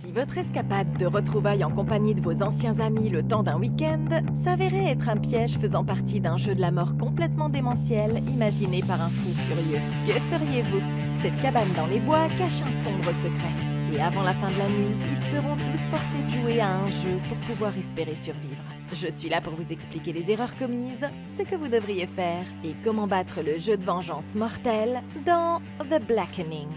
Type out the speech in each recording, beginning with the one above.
Si votre escapade de retrouvailles en compagnie de vos anciens amis le temps d'un week-end s'avérait être un piège faisant partie d'un jeu de la mort complètement démentiel imaginé par un fou furieux, que feriez-vous? Cette cabane dans les bois cache un sombre secret. Et avant la fin de la nuit, ils seront tous forcés de jouer à un jeu pour pouvoir espérer survivre. Je suis là pour vous expliquer les erreurs commises, ce que vous devriez faire et comment battre le jeu de vengeance mortel dans The Blackening.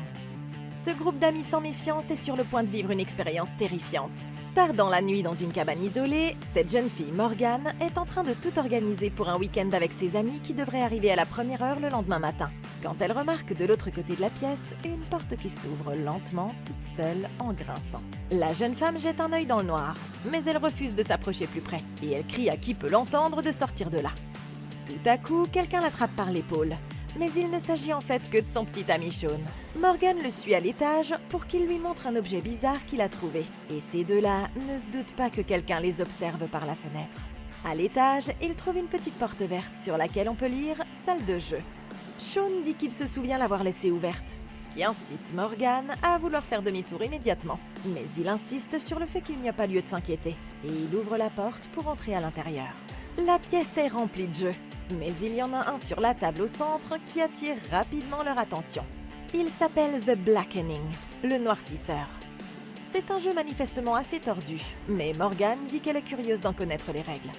Ce groupe d'amis sans méfiance est sur le point de vivre une expérience terrifiante. Tard dans la nuit dans une cabane isolée, cette jeune fille Morgane est en train de tout organiser pour un week-end avec ses amis qui devraient arriver à la première heure le lendemain matin. Quand elle remarque de l'autre côté de la pièce une porte qui s'ouvre lentement, toute seule, en grinçant. La jeune femme jette un œil dans le noir, mais elle refuse de s'approcher plus près et elle crie à qui peut l'entendre de sortir de là. Tout à coup, quelqu'un l'attrape par l'épaule. Mais il ne s'agit en fait que de son petit ami Sean. Morgane le suit à l'étage pour qu'il lui montre un objet bizarre qu'il a trouvé. Et ces deux-là ne se doutent pas que quelqu'un les observe par la fenêtre. À l'étage, il trouve une petite porte verte sur laquelle on peut lire « Salle de jeu ». Sean dit qu'il se souvient l'avoir laissée ouverte, ce qui incite Morgane à vouloir faire demi-tour immédiatement. Mais il insiste sur le fait qu'il n'y a pas lieu de s'inquiéter, et il ouvre la porte pour entrer à l'intérieur. La pièce est remplie de jeux. Mais il y en a un sur la table au centre qui attire rapidement leur attention. Il s'appelle The Blackening, le noircisseur. C'est un jeu manifestement assez tordu, mais Morgane dit qu'elle est curieuse d'en connaître les règles.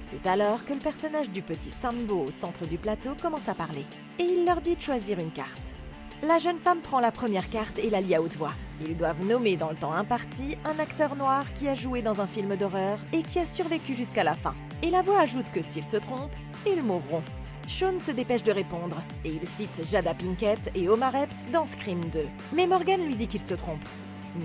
C'est alors que le personnage du petit Sambo au centre du plateau commence à parler, et il leur dit de choisir une carte. La jeune femme prend la première carte et la lit à haute voix. Ils doivent nommer dans le temps imparti un acteur noir qui a joué dans un film d'horreur et qui a survécu jusqu'à la fin. Et la voix ajoute que s'ils se trompent, ils mourront. Sean se dépêche de répondre, et il cite Jada Pinkett et Omar Epps dans Scream 2. Mais Morgane lui dit qu'il se trompe.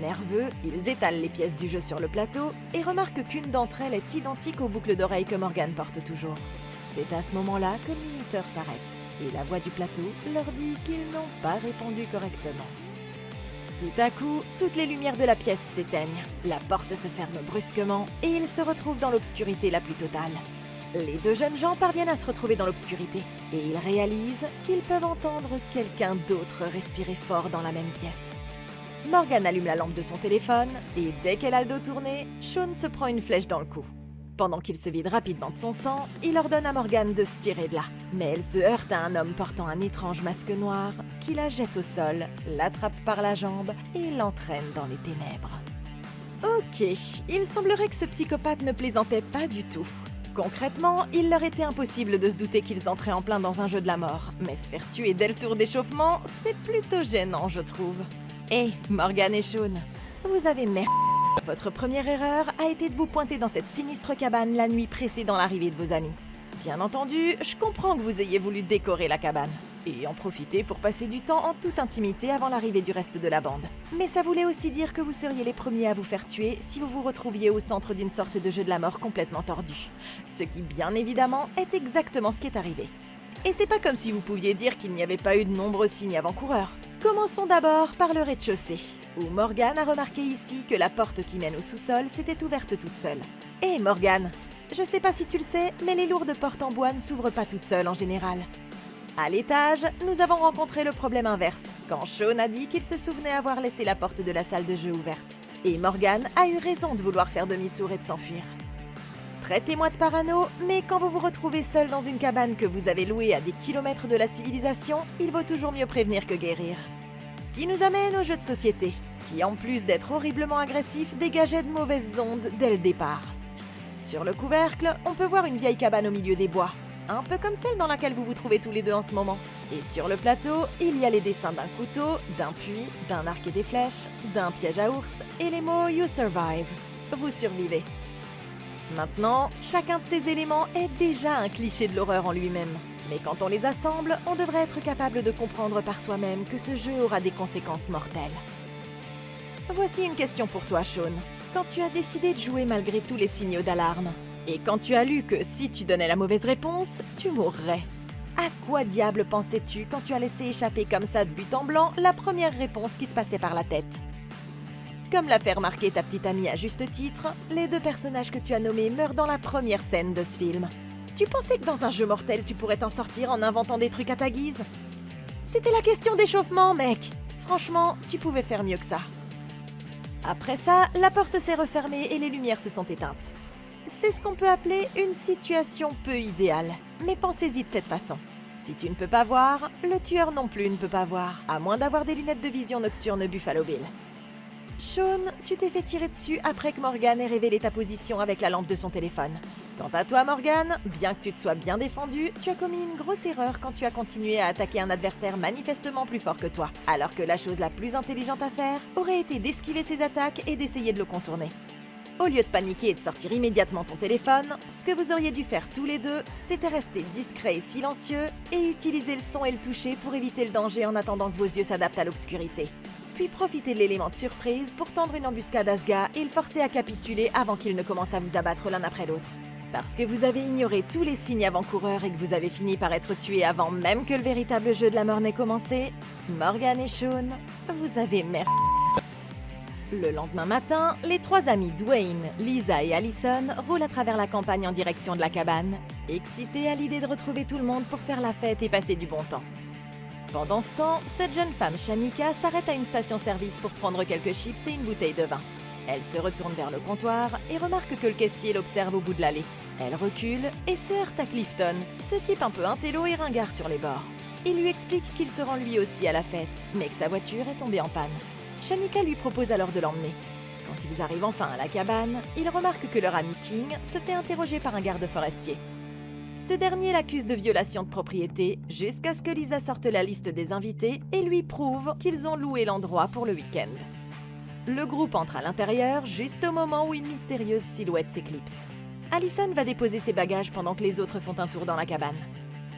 Nerveux, ils étalent les pièces du jeu sur le plateau et remarquent qu'une d'entre elles est identique aux boucles d'oreilles que Morgane porte toujours. C'est à ce moment-là que le minuteur s'arrête, et la voix du plateau leur dit qu'ils n'ont pas répondu correctement. Tout à coup, toutes les lumières de la pièce s'éteignent, la porte se ferme brusquement et ils se retrouvent dans l'obscurité la plus totale. Les deux jeunes gens parviennent à se retrouver dans l'obscurité et ils réalisent qu'ils peuvent entendre quelqu'un d'autre respirer fort dans la même pièce. Morgane allume la lampe de son téléphone et dès qu'elle a le dos tourné, Sean se prend une flèche dans le cou. Pendant qu'il se vide rapidement de son sang, il ordonne à Morgane de se tirer de là. Mais elle se heurte à un homme portant un étrange masque noir qui la jette au sol, l'attrape par la jambe et l'entraîne dans les ténèbres. Ok, il semblerait que ce psychopathe ne plaisantait pas du tout. Concrètement, il leur était impossible de se douter qu'ils entraient en plein dans un jeu de la mort. Mais se faire tuer dès le tour d'échauffement, c'est plutôt gênant, je trouve. Hé, Morgane et Sean, vous avez merdé. Votre première erreur a été de vous pointer dans cette sinistre cabane la nuit précédant l'arrivée de vos amis. Bien entendu, je comprends que vous ayez voulu décorer la cabane et en profiter pour passer du temps en toute intimité avant l'arrivée du reste de la bande. Mais ça voulait aussi dire que vous seriez les premiers à vous faire tuer si vous vous retrouviez au centre d'une sorte de jeu de la mort complètement tordu. Ce qui, bien évidemment, est exactement ce qui est arrivé. Et c'est pas comme si vous pouviez dire qu'il n'y avait pas eu de nombreux signes avant-coureurs. Commençons d'abord par le rez-de-chaussée, où Morgane a remarqué ici que la porte qui mène au sous-sol s'était ouverte toute seule. Hé Morgane, je sais pas si tu le sais, mais les lourdes portes en bois ne s'ouvrent pas toutes seules en général. À l'étage, nous avons rencontré le problème inverse, quand Sean a dit qu'il se souvenait avoir laissé la porte de la salle de jeu ouverte. Et Morgane a eu raison de vouloir faire demi-tour et de s'enfuir. Traitez-moi de parano, mais quand vous vous retrouvez seul dans une cabane que vous avez louée à des kilomètres de la civilisation, il vaut toujours mieux prévenir que guérir. Ce qui nous amène au jeu de société, qui en plus d'être horriblement agressif, dégageait de mauvaises ondes dès le départ. Sur le couvercle, on peut voir une vieille cabane au milieu des bois, un peu comme celle dans laquelle vous vous trouvez tous les deux en ce moment. Et sur le plateau, il y a les dessins d'un couteau, d'un puits, d'un arc et des flèches, d'un piège à ours et les mots « You survive ». Vous survivez. Maintenant, chacun de ces éléments est déjà un cliché de l'horreur en lui-même. Mais quand on les assemble, on devrait être capable de comprendre par soi-même que ce jeu aura des conséquences mortelles. Voici une question pour toi, Sean. Quand tu as décidé de jouer malgré tous les signaux d'alarme, et quand tu as lu que si tu donnais la mauvaise réponse, tu mourrais, à quoi diable pensais-tu quand tu as laissé échapper comme ça de but en blanc la première réponse qui te passait par la tête ? Comme l'a fait remarquer ta petite amie à juste titre, les deux personnages que tu as nommés meurent dans la première scène de ce film. Tu pensais que dans un jeu mortel, tu pourrais t'en sortir en inventant des trucs à ta guise ? C'était la question d'échauffement, mec. Franchement, tu pouvais faire mieux que ça. Après ça, la porte s'est refermée et les lumières se sont éteintes. C'est ce qu'on peut appeler une situation peu idéale. Mais pensez-y de cette façon. Si tu ne peux pas voir, le tueur non plus ne peut pas voir, à moins d'avoir des lunettes de vision nocturne Buffalo Bill. Sean, tu t'es fait tirer dessus après que Morgan ait révélé ta position avec la lampe de son téléphone. Quant à toi, Morgan, bien que tu te sois bien défendu, tu as commis une grosse erreur quand tu as continué à attaquer un adversaire manifestement plus fort que toi, alors que la chose la plus intelligente à faire aurait été d'esquiver ses attaques et d'essayer de le contourner. Au lieu de paniquer et de sortir immédiatement ton téléphone, ce que vous auriez dû faire tous les deux, c'était rester discret et silencieux et utiliser le son et le toucher pour éviter le danger en attendant que vos yeux s'adaptent à l'obscurité. Puis profitez de l'élément de surprise pour tendre une embuscade à ce gars et le forcer à capituler avant qu'il ne commence à vous abattre l'un après l'autre. Parce que vous avez ignoré tous les signes avant-coureurs et que vous avez fini par être tué avant même que le véritable jeu de la mort n'ait commencé, Morgan et Sean, vous avez merdé. Le lendemain matin, les trois amis Dwayne, Lisa et Allison roulent à travers la campagne en direction de la cabane, excités à l'idée de retrouver tout le monde pour faire la fête et passer du bon temps. Pendant ce temps, cette jeune femme, Shanika, s'arrête à une station-service pour prendre quelques chips et une bouteille de vin. Elle se retourne vers le comptoir et remarque que le caissier l'observe au bout de l'allée. Elle recule et se heurte à Clifton, ce type un peu intello et ringard sur les bords. Il lui explique qu'il se rend lui aussi à la fête, mais que sa voiture est tombée en panne. Shanika lui propose alors de l'emmener. Quand ils arrivent enfin à la cabane, ils remarquent que leur ami King se fait interroger par un garde forestier. Ce dernier l'accuse de violation de propriété jusqu'à ce que Lisa sorte la liste des invités et lui prouve qu'ils ont loué l'endroit pour le week-end. Le groupe entre à l'intérieur juste au moment où une mystérieuse silhouette s'éclipse. Allison va déposer ses bagages pendant que les autres font un tour dans la cabane.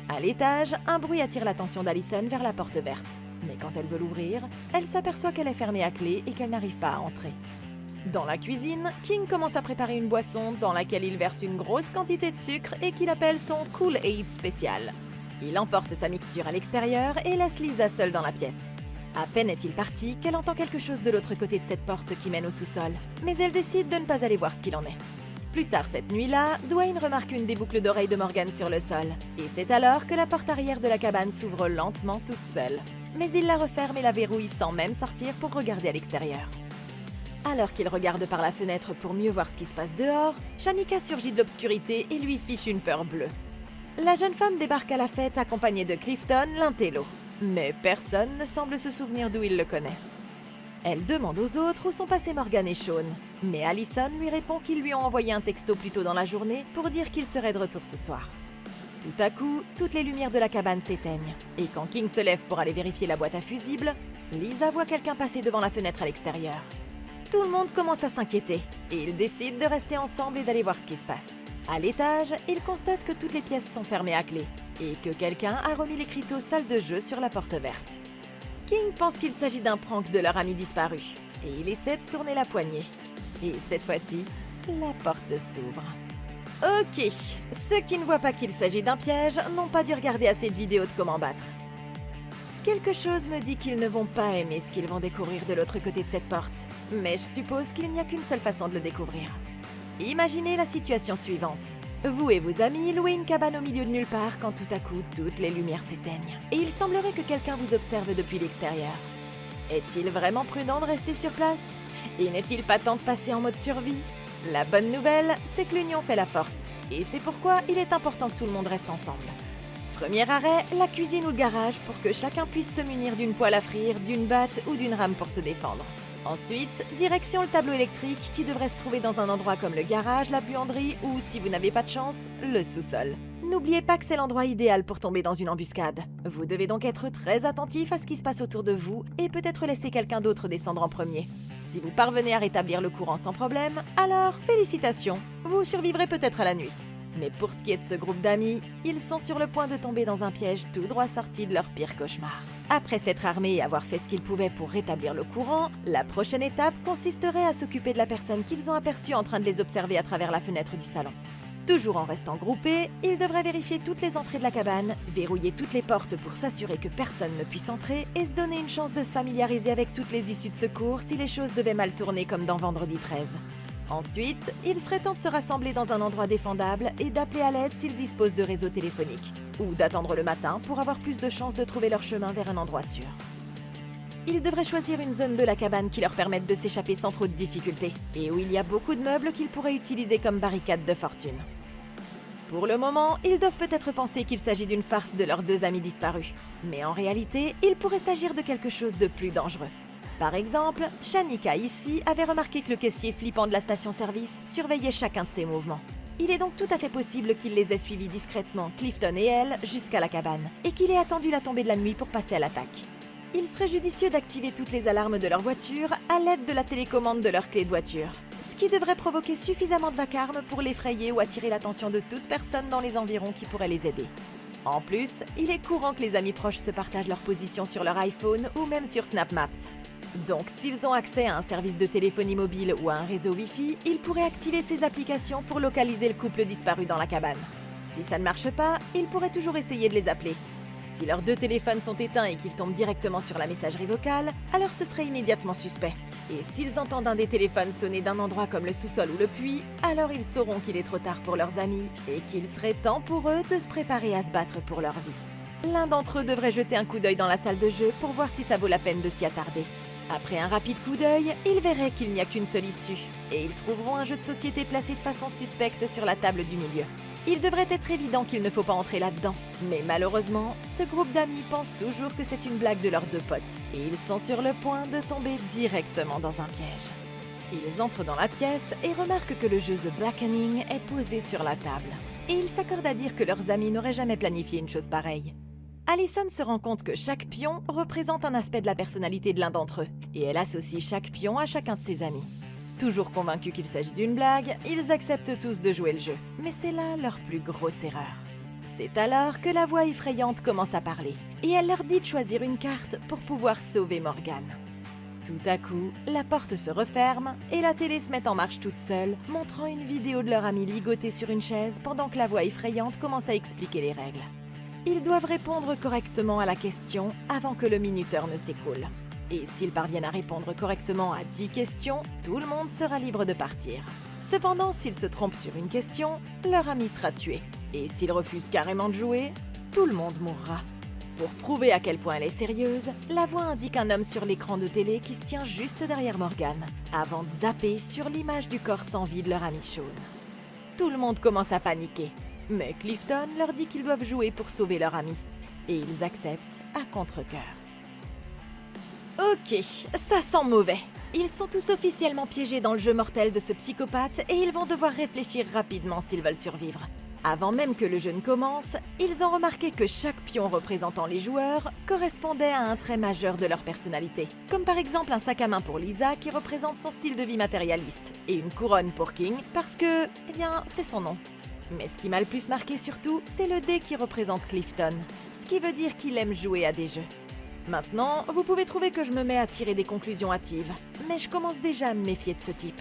À l'étage, un bruit attire l'attention d'Allison vers la porte verte. Mais quand elle veut l'ouvrir, elle s'aperçoit qu'elle est fermée à clé et qu'elle n'arrive pas à entrer. Dans la cuisine, King commence à préparer une boisson dans laquelle il verse une grosse quantité de sucre et qu'il appelle son Kool-Aid spécial. Il emporte sa mixture à l'extérieur et laisse Lisa seule dans la pièce. À peine est-il parti qu'elle entend quelque chose de l'autre côté de cette porte qui mène au sous-sol, mais elle décide de ne pas aller voir ce qu'il en est. Plus tard cette nuit-là, Dwayne remarque une des boucles d'oreilles de Morgan sur le sol, et c'est alors que la porte arrière de la cabane s'ouvre lentement toute seule. Mais il la referme et la verrouille sans même sortir pour regarder à l'extérieur. Alors qu'il regarde par la fenêtre pour mieux voir ce qui se passe dehors, Shanika surgit de l'obscurité et lui fiche une peur bleue. La jeune femme débarque à la fête accompagnée de Clifton, l'intello. Mais personne ne semble se souvenir d'où ils le connaissent. Elle demande aux autres où sont passés Morgan et Sean, mais Allison lui répond qu'ils lui ont envoyé un texto plus tôt dans la journée pour dire qu'ils seraient de retour ce soir. Tout à coup, toutes les lumières de la cabane s'éteignent, et quand King se lève pour aller vérifier la boîte à fusibles, Lisa voit quelqu'un passer devant la fenêtre à l'extérieur. Tout le monde commence à s'inquiéter, et ils décident de rester ensemble et d'aller voir ce qui se passe. À l'étage, ils constatent que toutes les pièces sont fermées à clé, et que quelqu'un a remis l'écriteau salle de jeu sur la porte verte. King pense qu'il s'agit d'un prank de leur ami disparu, et il essaie de tourner la poignée. Et cette fois-ci, la porte s'ouvre. Ok, ceux qui ne voient pas qu'il s'agit d'un piège n'ont pas dû regarder assez de vidéos de comment battre. Quelque chose me dit qu'ils ne vont pas aimer ce qu'ils vont découvrir de l'autre côté de cette porte, mais je suppose qu'il n'y a qu'une seule façon de le découvrir. Imaginez la situation suivante. Vous et vos amis louez une cabane au milieu de nulle part quand tout à coup toutes les lumières s'éteignent. Et il semblerait que quelqu'un vous observe depuis l'extérieur. Est-il vraiment prudent de rester sur place? Et n'est-il pas temps de passer en mode survie? La bonne nouvelle, c'est que l'union fait la force. Et c'est pourquoi il est important que tout le monde reste ensemble. Premier arrêt, la cuisine ou le garage pour que chacun puisse se munir d'une poêle à frire, d'une batte ou d'une rame pour se défendre. Ensuite, direction le tableau électrique qui devrait se trouver dans un endroit comme le garage, la buanderie ou, si vous n'avez pas de chance, le sous-sol. N'oubliez pas que c'est l'endroit idéal pour tomber dans une embuscade. Vous devez donc être très attentif à ce qui se passe autour de vous et peut-être laisser quelqu'un d'autre descendre en premier. Si vous parvenez à rétablir le courant sans problème, alors félicitations, vous survivrez peut-être à la nuit. Mais pour ce qui est de ce groupe d'amis, ils sont sur le point de tomber dans un piège tout droit sorti de leur pire cauchemar. Après s'être armés et avoir fait ce qu'ils pouvaient pour rétablir le courant, la prochaine étape consisterait à s'occuper de la personne qu'ils ont aperçue en train de les observer à travers la fenêtre du salon. Toujours en restant groupés, ils devraient vérifier toutes les entrées de la cabane, verrouiller toutes les portes pour s'assurer que personne ne puisse entrer et se donner une chance de se familiariser avec toutes les issues de secours si les choses devaient mal tourner comme dans Vendredi 13. Ensuite, il serait temps de se rassembler dans un endroit défendable et d'appeler à l'aide s'ils disposent de réseau téléphonique, ou d'attendre le matin pour avoir plus de chances de trouver leur chemin vers un endroit sûr. Ils devraient choisir une zone de la cabane qui leur permette de s'échapper sans trop de difficultés, et où il y a beaucoup de meubles qu'ils pourraient utiliser comme barricades de fortune. Pour le moment, ils doivent peut-être penser qu'il s'agit d'une farce de leurs deux amis disparus. Mais en réalité, il pourrait s'agir de quelque chose de plus dangereux. Par exemple, Shanika ici avait remarqué que le caissier flippant de la station-service surveillait chacun de ses mouvements. Il est donc tout à fait possible qu'il les ait suivis discrètement, Clifton et elle, jusqu'à la cabane, et qu'il ait attendu la tombée de la nuit pour passer à l'attaque. Il serait judicieux d'activer toutes les alarmes de leur voiture à l'aide de la télécommande de leur clé de voiture, ce qui devrait provoquer suffisamment de vacarme pour l'effrayer ou attirer l'attention de toute personne dans les environs qui pourrait les aider. En plus, il est courant que les amis proches se partagent leur position sur leur iPhone ou même sur Snap Maps. Donc s'ils ont accès à un service de téléphonie mobile ou à un réseau Wi-Fi, ils pourraient activer ces applications pour localiser le couple disparu dans la cabane. Si ça ne marche pas, ils pourraient toujours essayer de les appeler. Si leurs deux téléphones sont éteints et qu'ils tombent directement sur la messagerie vocale, alors ce serait immédiatement suspect. Et s'ils entendent un des téléphones sonner d'un endroit comme le sous-sol ou le puits, alors ils sauront qu'il est trop tard pour leurs amis et qu'il serait temps pour eux de se préparer à se battre pour leur vie. L'un d'entre eux devrait jeter un coup d'œil dans la salle de jeu pour voir si ça vaut la peine de s'y attarder. Après un rapide coup d'œil, ils verraient qu'il n'y a qu'une seule issue, et ils trouveront un jeu de société placé de façon suspecte sur la table du milieu. Il devrait être évident qu'il ne faut pas entrer là-dedans, mais malheureusement, ce groupe d'amis pense toujours que c'est une blague de leurs deux potes, et ils sont sur le point de tomber directement dans un piège. Ils entrent dans la pièce et remarquent que le jeu The Blackening est posé sur la table, et ils s'accordent à dire que leurs amis n'auraient jamais planifié une chose pareille. Allison se rend compte que chaque pion représente un aspect de la personnalité de l'un d'entre eux, et elle associe chaque pion à chacun de ses amis. Toujours convaincus qu'il s'agit d'une blague, ils acceptent tous de jouer le jeu, mais c'est là leur plus grosse erreur. C'est alors que la voix effrayante commence à parler, et elle leur dit de choisir une carte pour pouvoir sauver Morgan. Tout à coup, la porte se referme et la télé se met en marche toute seule, montrant une vidéo de leur ami ligoté sur une chaise pendant que la voix effrayante commence à expliquer les règles. Ils doivent répondre correctement à la question avant que le minuteur ne s'écoule. Et s'ils parviennent à répondre correctement à 10 questions, tout le monde sera libre de partir. Cependant, s'ils se trompent sur une question, leur ami sera tué. Et s'ils refusent carrément de jouer, tout le monde mourra. Pour prouver à quel point elle est sérieuse, la voix indique un homme sur l'écran de télé qui se tient juste derrière Morgan, avant de zapper sur l'image du corps sans vie de leur ami Sean. Tout le monde commence à paniquer. Mais Clifton leur dit qu'ils doivent jouer pour sauver leur ami. Et ils acceptent à contre-cœur. Ok, ça sent mauvais. Ils sont tous officiellement piégés dans le jeu mortel de ce psychopathe et ils vont devoir réfléchir rapidement s'ils veulent survivre. Avant même que le jeu ne commence, ils ont remarqué que chaque pion représentant les joueurs correspondait à un trait majeur de leur personnalité. Comme par exemple un sac à main pour Lisa qui représente son style de vie matérialiste et une couronne pour King parce que, eh bien, c'est son nom. Mais ce qui m'a le plus marqué surtout, c'est le dé qui représente Clifton, ce qui veut dire qu'il aime jouer à des jeux. Maintenant, vous pouvez trouver que je me mets à tirer des conclusions hâtives, mais je commence déjà à me méfier de ce type.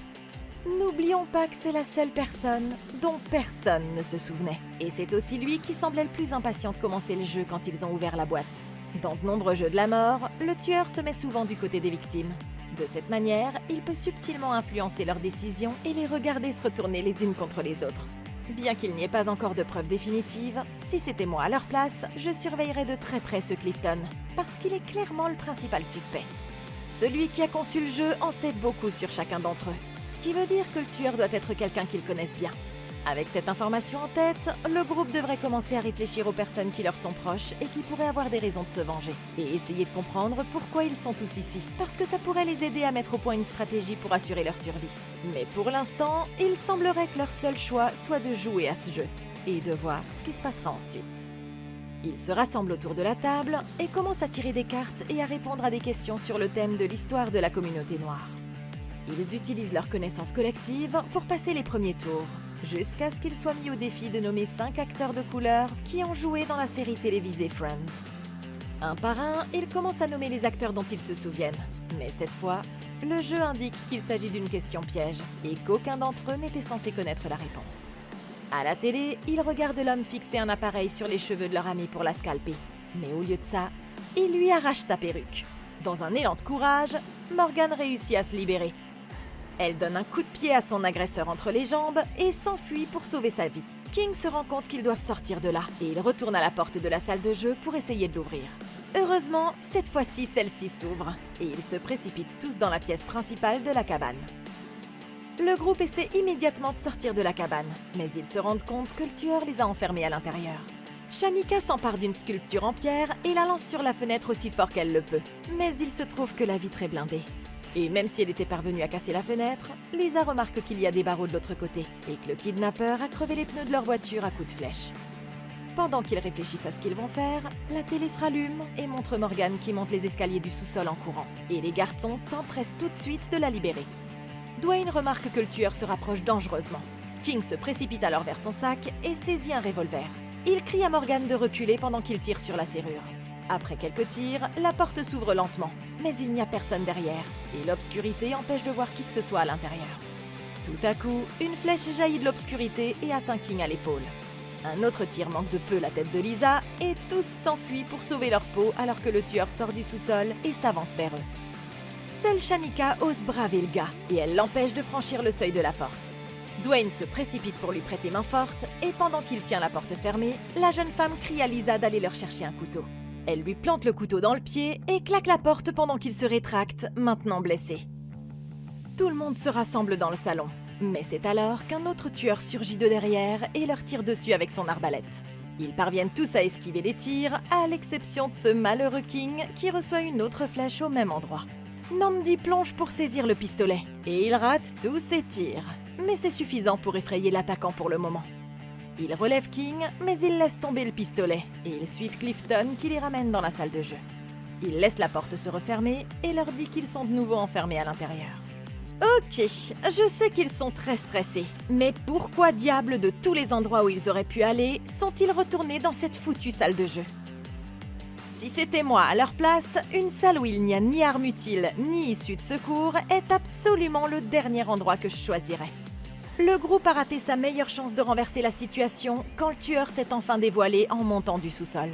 N'oublions pas que c'est la seule personne dont personne ne se souvenait. Et c'est aussi lui qui semblait le plus impatient de commencer le jeu quand ils ont ouvert la boîte. Dans de nombreux jeux de la mort, le tueur se met souvent du côté des victimes. De cette manière, il peut subtilement influencer leurs décisions et les regarder se retourner les unes contre les autres. Bien qu'il n'y ait pas encore de preuves définitives, si c'était moi à leur place, je surveillerais de très près ce Clifton, parce qu'il est clairement le principal suspect. Celui qui a conçu le jeu en sait beaucoup sur chacun d'entre eux, ce qui veut dire que le tueur doit être quelqu'un qu'ils connaissent bien. Avec cette information en tête, le groupe devrait commencer à réfléchir aux personnes qui leur sont proches et qui pourraient avoir des raisons de se venger, et essayer de comprendre pourquoi ils sont tous ici, parce que ça pourrait les aider à mettre au point une stratégie pour assurer leur survie. Mais pour l'instant, il semblerait que leur seul choix soit de jouer à ce jeu, et de voir ce qui se passera ensuite. Ils se rassemblent autour de la table et commencent à tirer des cartes et à répondre à des questions sur le thème de l'histoire de la communauté noire. Ils utilisent leur connaissance collective pour passer les premiers tours, jusqu'à ce qu'ils soient mis au défi de nommer 5 acteurs de couleur qui ont joué dans la série télévisée Friends. Un par un, ils commencent à nommer les acteurs dont ils se souviennent. Mais cette fois, le jeu indique qu'il s'agit d'une question piège et qu'aucun d'entre eux n'était censé connaître la réponse. À la télé, ils regardent l'homme fixer un appareil sur les cheveux de leur ami pour la scalper. Mais au lieu de ça, il lui arrache sa perruque. Dans un élan de courage, Morgan réussit à se libérer. Elle donne un coup de pied à son agresseur entre les jambes et s'enfuit pour sauver sa vie. King se rend compte qu'ils doivent sortir de là et il retourne à la porte de la salle de jeu pour essayer de l'ouvrir. Heureusement, cette fois-ci, celle-ci s'ouvre, et ils se précipitent tous dans la pièce principale de la cabane. Le groupe essaie immédiatement de sortir de la cabane, mais ils se rendent compte que le tueur les a enfermés à l'intérieur. Shanika s'empare d'une sculpture en pierre et la lance sur la fenêtre aussi fort qu'elle le peut. Mais il se trouve que la vitre est blindée. Et même si elle était parvenue à casser la fenêtre, Lisa remarque qu'il y a des barreaux de l'autre côté et que le kidnappeur a crevé les pneus de leur voiture à coups de flèche. Pendant qu'ils réfléchissent à ce qu'ils vont faire, la télé se rallume et montre Morgan qui monte les escaliers du sous-sol en courant. Et les garçons s'empressent tout de suite de la libérer. Dwayne remarque que le tueur se rapproche dangereusement. King se précipite alors vers son sac et saisit un revolver. Il crie à Morgan de reculer pendant qu'il tire sur la serrure. Après quelques tirs, la porte s'ouvre lentement, mais il n'y a personne derrière, et l'obscurité empêche de voir qui que ce soit à l'intérieur. Tout à coup, une flèche jaillit de l'obscurité et atteint King à l'épaule. Un autre tir manque de peu la tête de Lisa, et tous s'enfuient pour sauver leur peau alors que le tueur sort du sous-sol et s'avance vers eux. Seule Shanika ose braver le gars, et elle l'empêche de franchir le seuil de la porte. Dwayne se précipite pour lui prêter main forte, et pendant qu'il tient la porte fermée, la jeune femme crie à Lisa d'aller leur chercher un couteau. Elle lui plante le couteau dans le pied et claque la porte pendant qu'il se rétracte, maintenant blessé. Tout le monde se rassemble dans le salon, mais c'est alors qu'un autre tueur surgit de derrière et leur tire dessus avec son arbalète. Ils parviennent tous à esquiver les tirs, à l'exception de ce malheureux King qui reçoit une autre flèche au même endroit. Namdi plonge pour saisir le pistolet, et il rate tous ses tirs. Mais c'est suffisant pour effrayer l'attaquant pour le moment. Il relève King, mais il laisse tomber le pistolet, et ils suivent Clifton qui les ramène dans la salle de jeu. Il laisse la porte se refermer et leur dit qu'ils sont de nouveau enfermés à l'intérieur. Ok, je sais qu'ils sont très stressés, mais pourquoi diable de tous les endroits où ils auraient pu aller sont-ils retournés dans cette foutue salle de jeu? Si c'était moi à leur place, une salle où il n'y a ni armes utiles ni issue de secours est absolument le dernier endroit que je choisirais. Le groupe a raté sa meilleure chance de renverser la situation quand le tueur s'est enfin dévoilé en montant du sous-sol.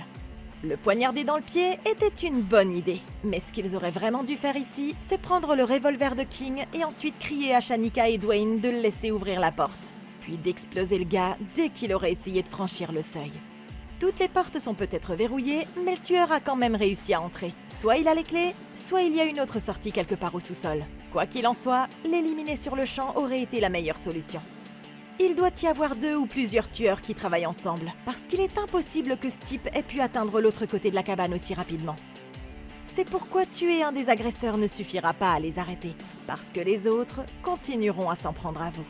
Le poignarder dans le pied était une bonne idée, mais ce qu'ils auraient vraiment dû faire ici, c'est prendre le revolver de King et ensuite crier à Shanika et Dwayne de le laisser ouvrir la porte, puis d'exploser le gars dès qu'il aurait essayé de franchir le seuil. Toutes les portes sont peut-être verrouillées, mais le tueur a quand même réussi à entrer. Soit il a les clés, soit il y a une autre sortie quelque part au sous-sol. Quoi qu'il en soit, l'éliminer sur le champ aurait été la meilleure solution. Il doit y avoir 2 ou plusieurs tueurs qui travaillent ensemble, parce qu'il est impossible que ce type ait pu atteindre l'autre côté de la cabane aussi rapidement. C'est pourquoi tuer un des agresseurs ne suffira pas à les arrêter, parce que les autres continueront à s'en prendre à vous.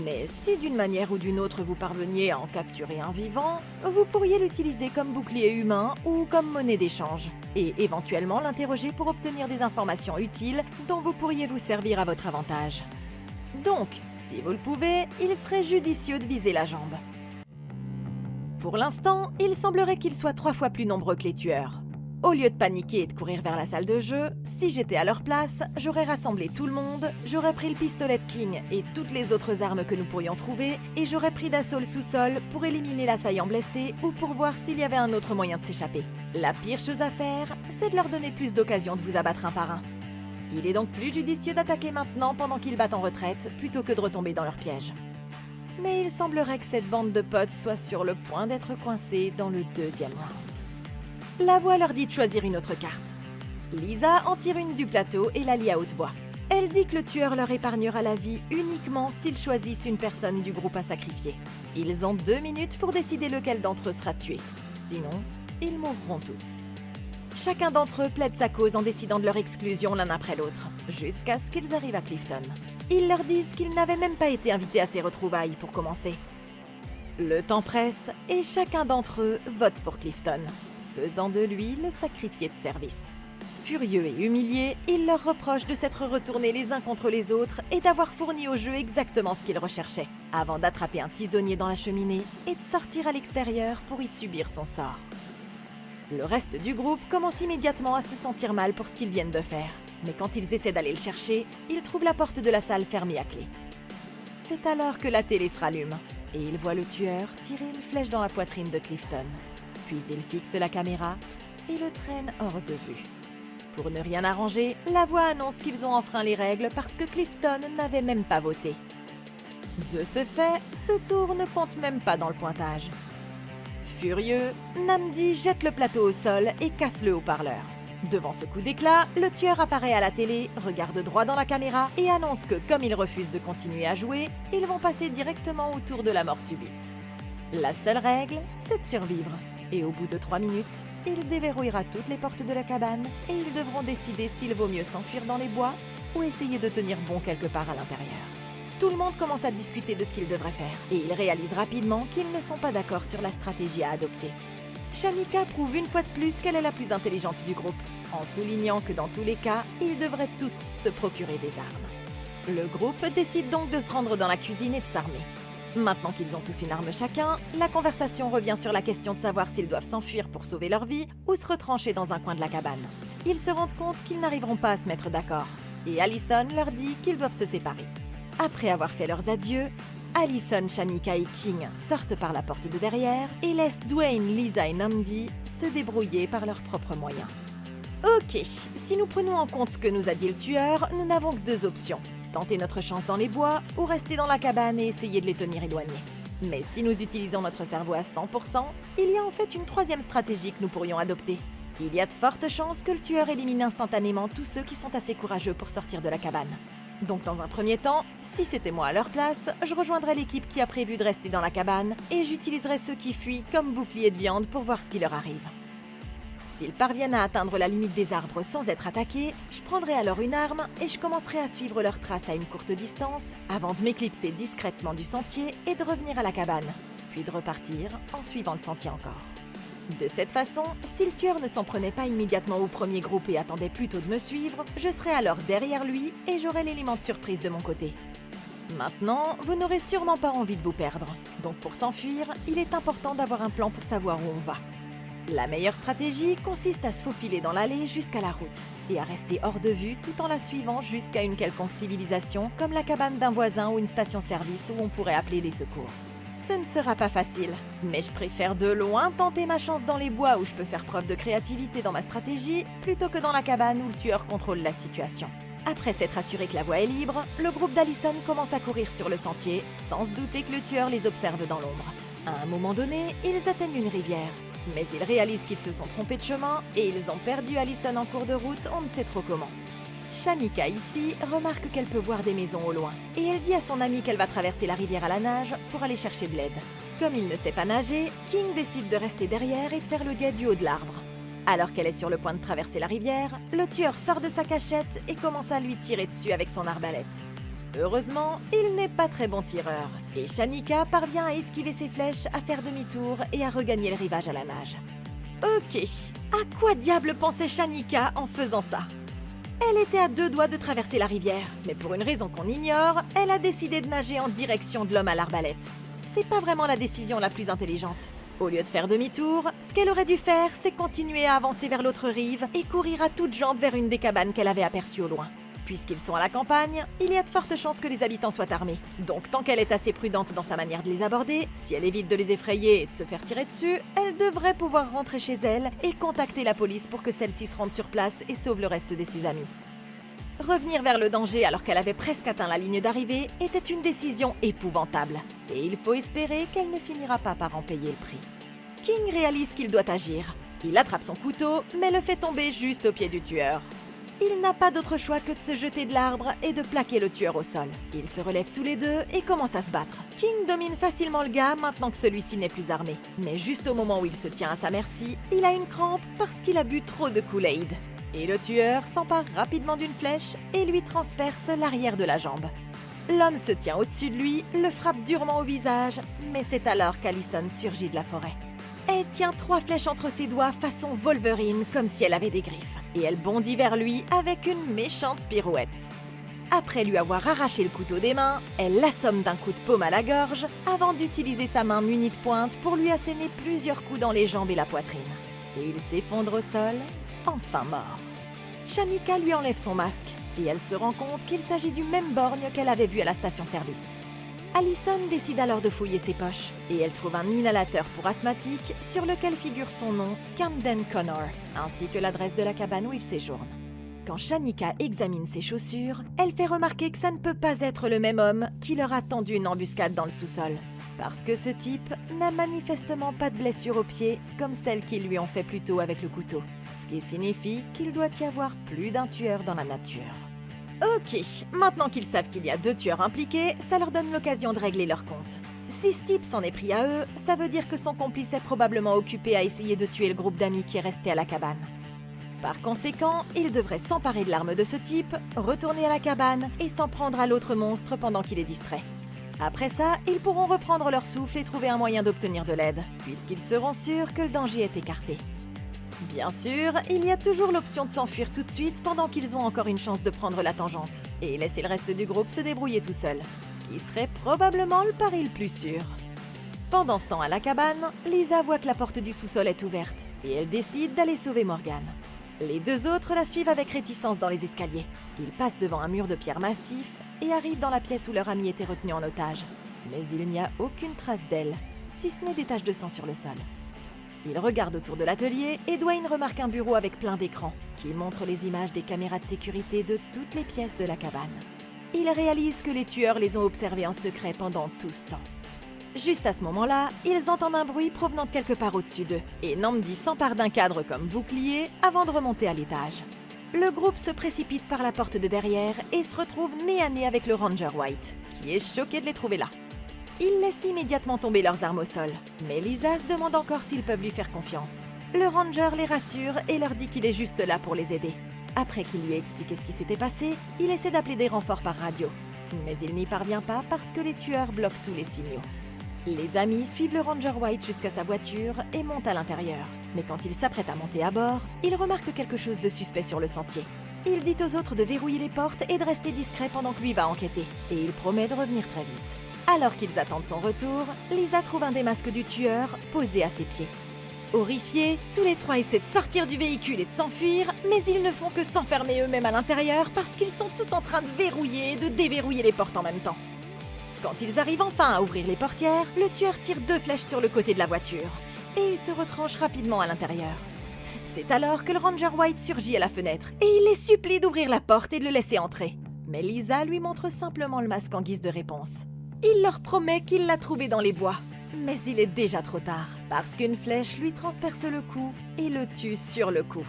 Mais si d'une manière ou d'une autre vous parveniez à en capturer un vivant, vous pourriez l'utiliser comme bouclier humain ou comme monnaie d'échange, et éventuellement l'interroger pour obtenir des informations utiles dont vous pourriez vous servir à votre avantage. Donc, si vous le pouvez, il serait judicieux de viser la jambe. Pour l'instant, il semblerait qu'ils soient 3 fois plus nombreux que les tueurs. Au lieu de paniquer et de courir vers la salle de jeu, si j'étais à leur place, j'aurais rassemblé tout le monde, j'aurais pris le pistolet de King et toutes les autres armes que nous pourrions trouver, et j'aurais pris d'assaut le sous-sol pour éliminer l'assaillant blessé ou pour voir s'il y avait un autre moyen de s'échapper. La pire chose à faire, c'est de leur donner plus d'occasions de vous abattre un par un. Il est donc plus judicieux d'attaquer maintenant pendant qu'ils battent en retraite, plutôt que de retomber dans leur piège. Mais il semblerait que cette bande de potes soit sur le point d'être coincée dans le 2e round. La voix leur dit de choisir une autre carte. Lisa en tire une du plateau et la lit à haute voix. Elle dit que le tueur leur épargnera la vie uniquement s'ils choisissent une personne du groupe à sacrifier. Ils ont 2 minutes pour décider lequel d'entre eux sera tué. Sinon, ils mourront tous. Chacun d'entre eux plaide sa cause en décidant de leur exclusion l'un après l'autre, jusqu'à ce qu'ils arrivent à Clifton. Ils leur disent qu'ils n'avaient même pas été invités à ces retrouvailles pour commencer. Le temps presse et chacun d'entre eux vote pour Clifton, faisant de lui le sacrifié de service. Furieux et humiliés, il leur reproche de s'être retournés les uns contre les autres et d'avoir fourni au jeu exactement ce qu'ils recherchaient, avant d'attraper un tisonnier dans la cheminée et de sortir à l'extérieur pour y subir son sort. Le reste du groupe commence immédiatement à se sentir mal pour ce qu'ils viennent de faire, mais quand ils essaient d'aller le chercher, ils trouvent la porte de la salle fermée à clé. C'est alors que la télé se rallume, et ils voient le tueur tirer une flèche dans la poitrine de Clifton. Puis il fixe la caméra et le traîne hors de vue. Pour ne rien arranger, la voix annonce qu'ils ont enfreint les règles parce que Clifton n'avait même pas voté. De ce fait, ce tour ne compte même pas dans le pointage. Furieux, Nnamdi jette le plateau au sol et casse le haut-parleur. Devant ce coup d'éclat, le tueur apparaît à la télé, regarde droit dans la caméra et annonce que comme ils refusent de continuer à jouer, ils vont passer directement au tour de la mort subite. La seule règle, c'est de survivre. Et au bout de 3 minutes, il déverrouillera toutes les portes de la cabane et ils devront décider s'il vaut mieux s'enfuir dans les bois ou essayer de tenir bon quelque part à l'intérieur. Tout le monde commence à discuter de ce qu'ils devraient faire et ils réalisent rapidement qu'ils ne sont pas d'accord sur la stratégie à adopter. Shanika prouve une fois de plus qu'elle est la plus intelligente du groupe, en soulignant que dans tous les cas, ils devraient tous se procurer des armes. Le groupe décide donc de se rendre dans la cuisine et de s'armer. Maintenant qu'ils ont tous une arme chacun, la conversation revient sur la question de savoir s'ils doivent s'enfuir pour sauver leur vie ou se retrancher dans un coin de la cabane. Ils se rendent compte qu'ils n'arriveront pas à se mettre d'accord, et Allison leur dit qu'ils doivent se séparer. Après avoir fait leurs adieux, Allison, Shanika et King sortent par la porte de derrière et laissent Dwayne, Lisa et Nnamdi se débrouiller par leurs propres moyens. Ok, si nous prenons en compte ce que nous a dit le tueur, nous n'avons que 2 options. Tenter notre chance dans les bois ou rester dans la cabane et essayer de les tenir éloignés. Mais si nous utilisons notre cerveau à 100%, il y a en fait une 3e stratégie que nous pourrions adopter. Il y a de fortes chances que le tueur élimine instantanément tous ceux qui sont assez courageux pour sortir de la cabane. Donc dans un premier temps, si c'était moi à leur place, je rejoindrais l'équipe qui a prévu de rester dans la cabane et j'utiliserais ceux qui fuient comme bouclier de viande pour voir ce qui leur arrive. S'ils parviennent à atteindre la limite des arbres sans être attaqués, je prendrai alors une arme et je commencerai à suivre leurs traces à une courte distance avant de m'éclipser discrètement du sentier et de revenir à la cabane, puis de repartir en suivant le sentier encore. De cette façon, si le tueur ne s'en prenait pas immédiatement au premier groupe et attendait plutôt de me suivre, je serais alors derrière lui et j'aurais l'élément de surprise de mon côté. Maintenant, vous n'aurez sûrement pas envie de vous perdre, donc pour s'enfuir, il est important d'avoir un plan pour savoir où on va. La meilleure stratégie consiste à se faufiler dans l'allée jusqu'à la route et à rester hors de vue tout en la suivant jusqu'à une quelconque civilisation comme la cabane d'un voisin ou une station-service où on pourrait appeler les secours. Ce ne sera pas facile, mais je préfère de loin tenter ma chance dans les bois où je peux faire preuve de créativité dans ma stratégie plutôt que dans la cabane où le tueur contrôle la situation. Après s'être assuré que la voie est libre, le groupe d'Allison commence à courir sur le sentier sans se douter que le tueur les observe dans l'ombre. À un moment donné, ils atteignent une rivière. Mais ils réalisent qu'ils se sont trompés de chemin et ils ont perdu Allison en cours de route, on ne sait trop comment. Shanika ici remarque qu'elle peut voir des maisons au loin et elle dit à son amie qu'elle va traverser la rivière à la nage pour aller chercher de l'aide. Comme il ne sait pas nager, King décide de rester derrière et de faire le guet du haut de l'arbre. Alors qu'elle est sur le point de traverser la rivière, le tueur sort de sa cachette et commence à lui tirer dessus avec son arbalète. Heureusement, il n'est pas très bon tireur, et Shanika parvient à esquiver ses flèches, à faire demi-tour et à regagner le rivage à la nage. Ok, à quoi diable pensait Shanika en faisant ça? Elle était à 2 doigts de traverser la rivière, mais pour une raison qu'on ignore, elle a décidé de nager en direction de l'homme à l'arbalète. C'est pas vraiment la décision la plus intelligente. Au lieu de faire demi-tour, ce qu'elle aurait dû faire, c'est continuer à avancer vers l'autre rive et courir à toutes jambes vers une des cabanes qu'elle avait aperçues au loin. Puisqu'ils sont à la campagne, il y a de fortes chances que les habitants soient armés. Donc tant qu'elle est assez prudente dans sa manière de les aborder, si elle évite de les effrayer et de se faire tirer dessus, elle devrait pouvoir rentrer chez elle et contacter la police pour que celle-ci se rende sur place et sauve le reste de ses amis. Revenir vers le danger alors qu'elle avait presque atteint la ligne d'arrivée était une décision épouvantable. Et il faut espérer qu'elle ne finira pas par en payer le prix. King réalise qu'il doit agir. Il attrape son couteau, mais le fait tomber juste au pied du tueur. Il n'a pas d'autre choix que de se jeter de l'arbre et de plaquer le tueur au sol. Ils se relèvent tous les deux et commencent à se battre. King domine facilement le gars maintenant que celui-ci n'est plus armé. Mais juste au moment où il se tient à sa merci, il a une crampe parce qu'il a bu trop de Kool-Aid. Et le tueur s'empare rapidement d'une flèche et lui transperce l'arrière de la jambe. L'homme se tient au-dessus de lui, le frappe durement au visage, mais c'est alors qu'Allison surgit de la forêt. Elle tient 3 flèches entre ses doigts façon Wolverine, comme si elle avait des griffes. Et elle bondit vers lui avec une méchante pirouette. Après lui avoir arraché le couteau des mains, elle l'assomme d'un coup de paume à la gorge avant d'utiliser sa main munie de pointe pour lui asséner plusieurs coups dans les jambes et la poitrine. Et il s'effondre au sol, enfin mort. Shanika lui enlève son masque et elle se rend compte qu'il s'agit du même borgne qu'elle avait vu à la station-service. Allison décide alors de fouiller ses poches et elle trouve un inhalateur pour asthmatique sur lequel figure son nom, Camden Connor, ainsi que l'adresse de la cabane où il séjourne. Quand Shanika examine ses chaussures, elle fait remarquer que ça ne peut pas être le même homme qui leur a tendu une embuscade dans le sous-sol. Parce que ce type n'a manifestement pas de blessure au pied comme celles qu'ils lui ont fait plus tôt avec le couteau. Ce qui signifie qu'il doit y avoir plus d'un tueur dans la nature. Ok, maintenant qu'ils savent qu'il y a 2 tueurs impliqués, ça leur donne l'occasion de régler leur compte. Si ce type s'en est pris à eux, ça veut dire que son complice est probablement occupé à essayer de tuer le groupe d'amis qui est resté à la cabane. Par conséquent, ils devraient s'emparer de l'arme de ce type, retourner à la cabane et s'en prendre à l'autre monstre pendant qu'il est distrait. Après ça, ils pourront reprendre leur souffle et trouver un moyen d'obtenir de l'aide, puisqu'ils seront sûrs que le danger est écarté. Bien sûr, il y a toujours l'option de s'enfuir tout de suite pendant qu'ils ont encore une chance de prendre la tangente, et laisser le reste du groupe se débrouiller tout seul, ce qui serait probablement le pari le plus sûr. Pendant ce temps à la cabane, Lisa voit que la porte du sous-sol est ouverte, et elle décide d'aller sauver Morgan. Les 2 autres la suivent avec réticence dans les escaliers. Ils passent devant un mur de pierre massif et arrivent dans la pièce où leur ami était retenu en otage. Mais il n'y a aucune trace d'elle, si ce n'est des taches de sang sur le sol. Ils regardent autour de l'atelier et Dwayne remarque un bureau avec plein d'écrans qui montrent les images des caméras de sécurité de toutes les pièces de la cabane. Il réalise que les tueurs les ont observés en secret pendant tout ce temps. Juste à ce moment-là, ils entendent un bruit provenant de quelque part au-dessus d'eux, et Namdi s'empare d'un cadre comme bouclier avant de remonter à l'étage. Le groupe se précipite par la porte de derrière et se retrouve nez à nez avec le Ranger White, qui est choqué de les trouver là. Ils laissent immédiatement tomber leurs armes au sol, mais Lisa se demande encore s'ils peuvent lui faire confiance. Le Ranger les rassure et leur dit qu'il est juste là pour les aider. Après qu'il lui ait expliqué ce qui s'était passé, il essaie d'appeler des renforts par radio. Mais il n'y parvient pas parce que les tueurs bloquent tous les signaux. Les amis suivent le Ranger White jusqu'à sa voiture et montent à l'intérieur. Mais quand il s'apprête à monter à bord, il remarque quelque chose de suspect sur le sentier. Il dit aux autres de verrouiller les portes et de rester discret pendant que lui va enquêter. Et il promet de revenir très vite. Alors qu'ils attendent son retour, Lisa trouve un des masques du tueur posé à ses pieds. Horrifiés, tous les 3 essaient de sortir du véhicule et de s'enfuir, mais ils ne font que s'enfermer eux-mêmes à l'intérieur parce qu'ils sont tous en train de verrouiller et de déverrouiller les portes en même temps. Quand ils arrivent enfin à ouvrir les portières, le tueur tire 2 flèches sur le côté de la voiture et il se retranche rapidement à l'intérieur. C'est alors que le Ranger White surgit à la fenêtre et il les supplie d'ouvrir la porte et de le laisser entrer. Mais Lisa lui montre simplement le masque en guise de réponse. Il leur promet qu'il l'a trouvé dans les bois. Mais il est déjà trop tard, parce qu'une flèche lui transperce le cou et le tue sur le coup.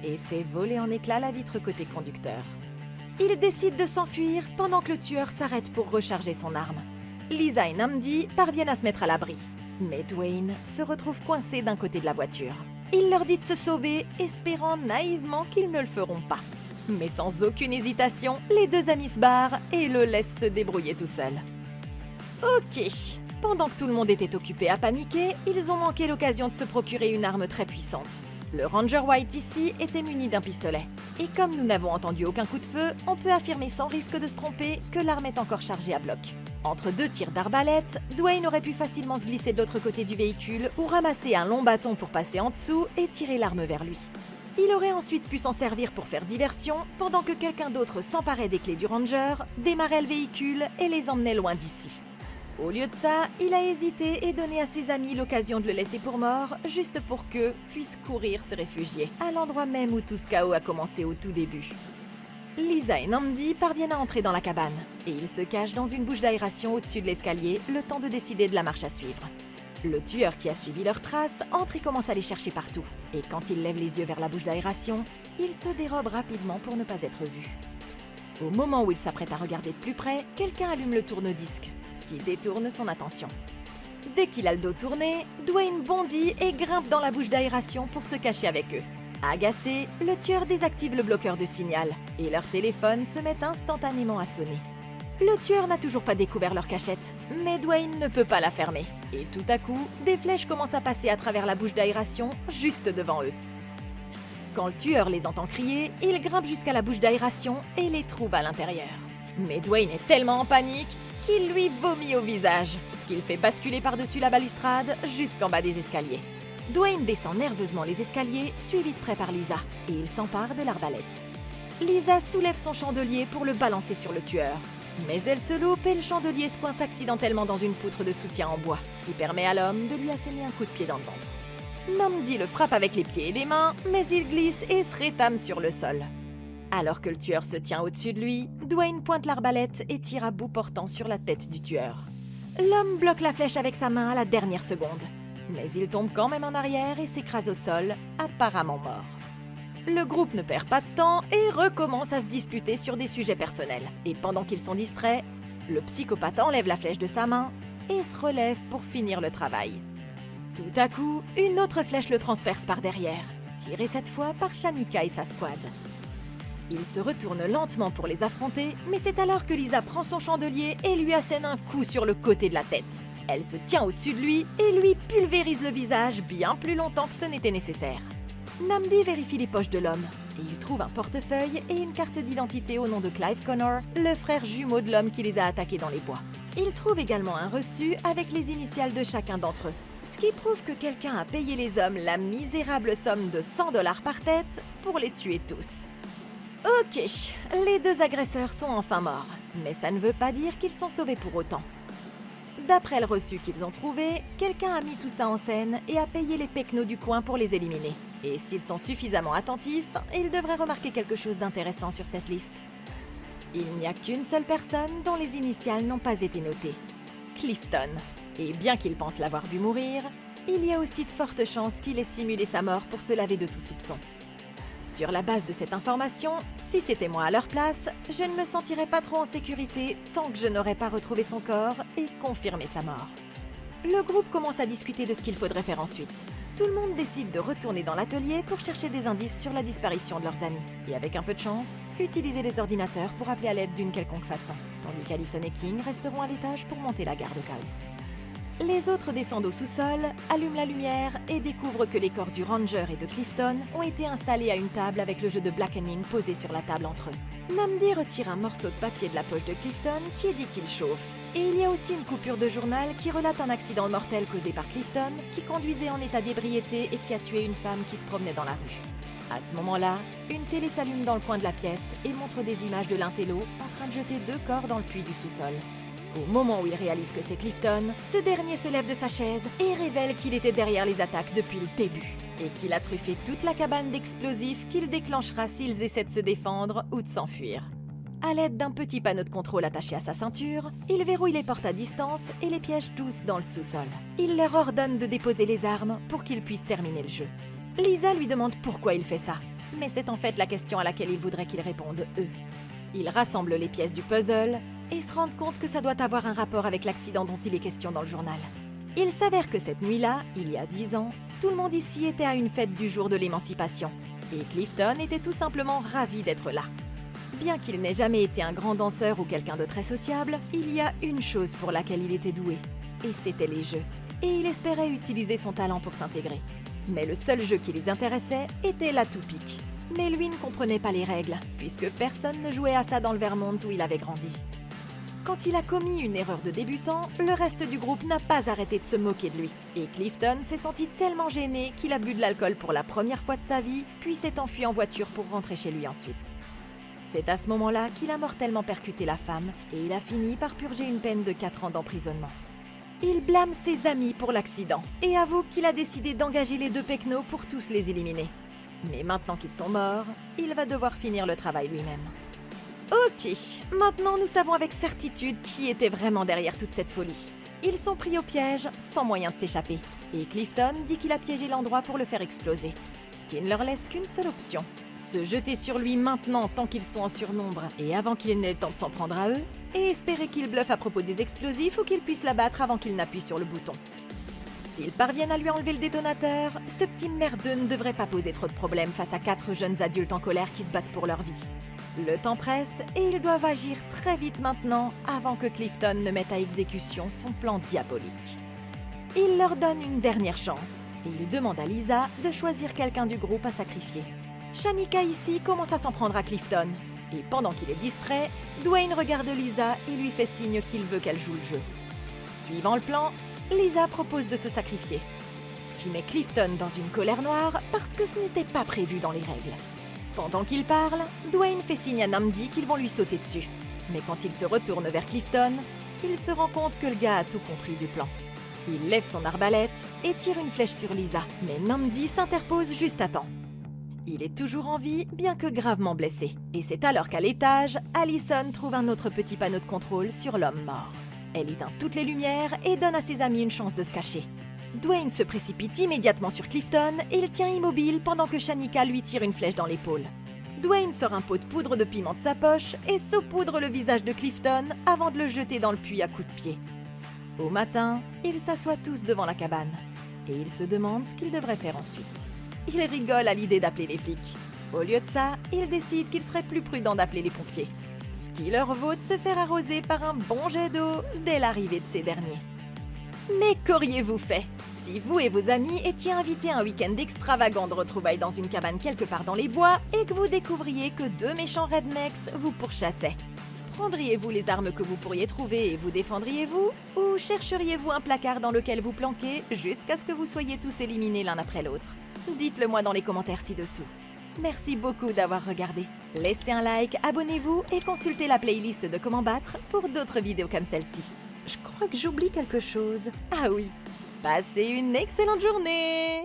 Et fait voler en éclats la vitre côté conducteur. Il décide de s'enfuir pendant que le tueur s'arrête pour recharger son arme. Lisa et Namdi parviennent à se mettre à l'abri. Mais Dwayne se retrouve coincé d'un côté de la voiture. Il leur dit de se sauver, espérant naïvement qu'ils ne le feront pas. Mais sans aucune hésitation, les 2 amis se barrent et le laissent se débrouiller tout seul. Ok, pendant que tout le monde était occupé à paniquer, ils ont manqué l'occasion de se procurer une arme très puissante. Le Ranger White ici était muni d'un pistolet. Et comme nous n'avons entendu aucun coup de feu, on peut affirmer sans risque de se tromper que l'arme est encore chargée à bloc. Entre 2 tirs d'arbalète, Dwayne aurait pu facilement se glisser de l'autre côté du véhicule ou ramasser un long bâton pour passer en dessous et tirer l'arme vers lui. Il aurait ensuite pu s'en servir pour faire diversion, pendant que quelqu'un d'autre s'emparait des clés du Ranger, démarrait le véhicule et les emmenait loin d'ici. Au lieu de ça, il a hésité et donné à ses amis l'occasion de le laisser pour mort, juste pour qu'eux puissent courir se réfugier, à l'endroit même où tout ce chaos a commencé au tout début. Lisa et Namdi parviennent à entrer dans la cabane, et ils se cachent dans une bouche d'aération au-dessus de l'escalier, le temps de décider de la marche à suivre. Le tueur qui a suivi leurs traces entre et commence à les chercher partout, et quand il lève les yeux vers la bouche d'aération, il se dérobe rapidement pour ne pas être vu. Au moment où il s'apprête à regarder de plus près, quelqu'un allume le tourne-disque, ce qui détourne son attention. Dès qu'il a le dos tourné, Dwayne bondit et grimpe dans la bouche d'aération pour se cacher avec eux. Agacé, le tueur désactive le bloqueur de signal et leur téléphone se met instantanément à sonner. Le tueur n'a toujours pas découvert leur cachette, mais Dwayne ne peut pas la fermer. Et tout à coup, des flèches commencent à passer à travers la bouche d'aération juste devant eux. Quand le tueur les entend crier, il grimpe jusqu'à la bouche d'aération et les trouve à l'intérieur. Mais Dwayne est tellement en panique qu'il lui vomit au visage, ce qui le fait basculer par-dessus la balustrade jusqu'en bas des escaliers. Dwayne descend nerveusement les escaliers, suivi de près par Lisa, et il s'empare de l'arbalète. Lisa soulève son chandelier pour le balancer sur le tueur. Mais elle se loupe et le chandelier se coince accidentellement dans une poutre de soutien en bois, ce qui permet à l'homme de lui asséner un coup de pied dans le ventre. Namdi le frappe avec les pieds et les mains, mais il glisse et se rétame sur le sol. Alors que le tueur se tient au-dessus de lui, Dwayne pointe l'arbalète et tire à bout portant sur la tête du tueur. L'homme bloque la flèche avec sa main à la dernière seconde. Mais il tombe quand même en arrière et s'écrase au sol, apparemment mort. Le groupe ne perd pas de temps et recommence à se disputer sur des sujets personnels. Et pendant qu'ils sont distraits, le psychopathe enlève la flèche de sa main et se relève pour finir le travail. Tout à coup, une autre flèche le transperce par derrière, tirée cette fois par Shanika et sa squad. Il se retourne lentement pour les affronter, mais c'est alors que Lisa prend son chandelier et lui assène un coup sur le côté de la tête. Elle se tient au-dessus de lui et lui pulvérise le visage bien plus longtemps que ce n'était nécessaire. Nnamdi vérifie les poches de l'homme et il trouve un portefeuille et une carte d'identité au nom de Clive Connor, le frère jumeau de l'homme qui les a attaqués dans les bois. Il trouve également un reçu avec les initiales de chacun d'entre eux, ce qui prouve que quelqu'un a payé les hommes la misérable somme de 100 $ par tête pour les tuer tous. Ok, les deux agresseurs sont enfin morts, mais ça ne veut pas dire qu'ils sont sauvés pour autant. D'après le reçu qu'ils ont trouvé, quelqu'un a mis tout ça en scène et a payé les pecnos du coin pour les éliminer. Et s'ils sont suffisamment attentifs, ils devraient remarquer quelque chose d'intéressant sur cette liste. Il n'y a qu'une seule personne dont les initiales n'ont pas été notées. Clifton. Et bien qu'il pense l'avoir vu mourir, il y a aussi de fortes chances qu'il ait simulé sa mort pour se laver de tout soupçon. Sur la base de cette information, si c'était moi à leur place, je ne me sentirais pas trop en sécurité tant que je n'aurais pas retrouvé son corps et confirmé sa mort. Le groupe commence à discuter de ce qu'il faudrait faire ensuite. Tout le monde décide de retourner dans l'atelier pour chercher des indices sur la disparition de leurs amis. Et avec un peu de chance, utiliser les ordinateurs pour appeler à l'aide d'une quelconque façon. Tandis qu'Allison et King resteront à l'étage pour monter la garde au cas où. Les autres descendent au sous-sol, allument la lumière et découvrent que les corps du Ranger et de Clifton ont été installés à une table avec le jeu de Blackening posé sur la table entre eux. Nnamdi retire un morceau de papier de la poche de Clifton qui dit qu'il chauffe. Et il y a aussi une coupure de journal qui relate un accident mortel causé par Clifton qui conduisait en état d'ébriété et qui a tué une femme qui se promenait dans la rue. À ce moment-là, une télé s'allume dans le coin de la pièce et montre des images de l'intello en train de jeter 2 corps dans le puits du sous-sol. Au moment où il réalise que c'est Clifton, ce dernier se lève de sa chaise et révèle qu'il était derrière les attaques depuis le début et qu'il a truffé toute la cabane d'explosifs qu'il déclenchera s'ils essaient de se défendre ou de s'enfuir. À l'aide d'un petit panneau de contrôle attaché à sa ceinture, il verrouille les portes à distance et les piège tous dans le sous-sol. Il leur ordonne de déposer les armes pour qu'ils puissent terminer le jeu. Lisa lui demande pourquoi il fait ça, mais c'est en fait la question à laquelle il voudrait qu'ils répondent eux. Ils rassemblent les pièces du puzzle et se rendent compte que ça doit avoir un rapport avec l'accident dont il est question dans le journal. Il s'avère que cette nuit-là, il y a 10 ans, tout le monde ici était à une fête du jour de l'émancipation. Et Clifton était tout simplement ravi d'être là. Bien qu'il n'ait jamais été un grand danseur ou quelqu'un de très sociable, il y a une chose pour laquelle il était doué. Et c'était les jeux. Et il espérait utiliser son talent pour s'intégrer. Mais le seul jeu qui les intéressait était la toupie. Mais lui ne comprenait pas les règles, puisque personne ne jouait à ça dans le Vermont où il avait grandi. Quand il a commis une erreur de débutant, le reste du groupe n'a pas arrêté de se moquer de lui. Et Clifton s'est senti tellement gêné qu'il a bu de l'alcool pour la première fois de sa vie, puis s'est enfui en voiture pour rentrer chez lui ensuite. C'est à ce moment-là qu'il a mortellement percuté la femme et il a fini par purger une peine de 4 ans d'emprisonnement. Il blâme ses amis pour l'accident et avoue qu'il a décidé d'engager les 2 pecnos pour tous les éliminer. Mais maintenant qu'ils sont morts, il va devoir finir le travail lui-même. Ok, maintenant nous savons avec certitude qui était vraiment derrière toute cette folie. Ils sont pris au piège, sans moyen de s'échapper. Et Clifton dit qu'il a piégé l'endroit pour le faire exploser. Ce qui ne leur laisse qu'une seule option. Se jeter sur lui maintenant tant qu'ils sont en surnombre et avant qu'il n'ait le temps de s'en prendre à eux, et espérer qu'il bluffe à propos des explosifs ou qu'il puisse l'abattre avant qu'il n'appuie sur le bouton. S'ils parviennent à lui enlever le détonateur, ce petit merdeux ne devrait pas poser trop de problèmes face à 4 jeunes adultes en colère qui se battent pour leur vie. Le temps presse et ils doivent agir très vite maintenant avant que Clifton ne mette à exécution son plan diabolique. Il leur donne une dernière chance et il demande à Lisa de choisir quelqu'un du groupe à sacrifier. Shanika ici commence à s'en prendre à Clifton et pendant qu'il est distrait, Dwayne regarde Lisa et lui fait signe qu'il veut qu'elle joue le jeu. Suivant le plan, Lisa propose de se sacrifier, ce qui met Clifton dans une colère noire parce que ce n'était pas prévu dans les règles. Pendant qu'il parle, Dwayne fait signe à Nnamdi qu'ils vont lui sauter dessus. Mais quand il se retourne vers Clifton, il se rend compte que le gars a tout compris du plan. Il lève son arbalète et tire une flèche sur Lisa, mais Nnamdi s'interpose juste à temps. Il est toujours en vie, bien que gravement blessé. Et c'est alors qu'à l'étage, Allison trouve un autre petit panneau de contrôle sur l'homme mort. Elle éteint toutes les lumières et donne à ses amis une chance de se cacher. Dwayne se précipite immédiatement sur Clifton et il tient immobile pendant que Shanika lui tire une flèche dans l'épaule. Dwayne sort un pot de poudre de piment de sa poche et saupoudre le visage de Clifton avant de le jeter dans le puits à coups de pied. Au matin, ils s'assoient tous devant la cabane et ils se demandent ce qu'ils devraient faire ensuite. Ils rigolent à l'idée d'appeler les flics. Au lieu de ça, ils décident qu'il serait plus prudent d'appeler les pompiers. Ce qui leur vaut de se faire arroser par un bon jet d'eau dès l'arrivée de ces derniers. Mais qu'auriez-vous fait si vous et vos amis étiez invités à un week-end extravagant de retrouvailles dans une cabane quelque part dans les bois et que vous découvriez que 2 méchants rednecks vous pourchassaient? Prendriez-vous les armes que vous pourriez trouver et vous défendriez-vous? Ou chercheriez-vous un placard dans lequel vous planquer jusqu'à ce que vous soyez tous éliminés l'un après l'autre? Dites-le moi dans les commentaires ci-dessous. Merci beaucoup d'avoir regardé. Laissez un like, abonnez-vous et consultez la playlist de Comment battre pour d'autres vidéos comme celle-ci. Je crois que j'oublie quelque chose. Ah oui, passez une excellente journée!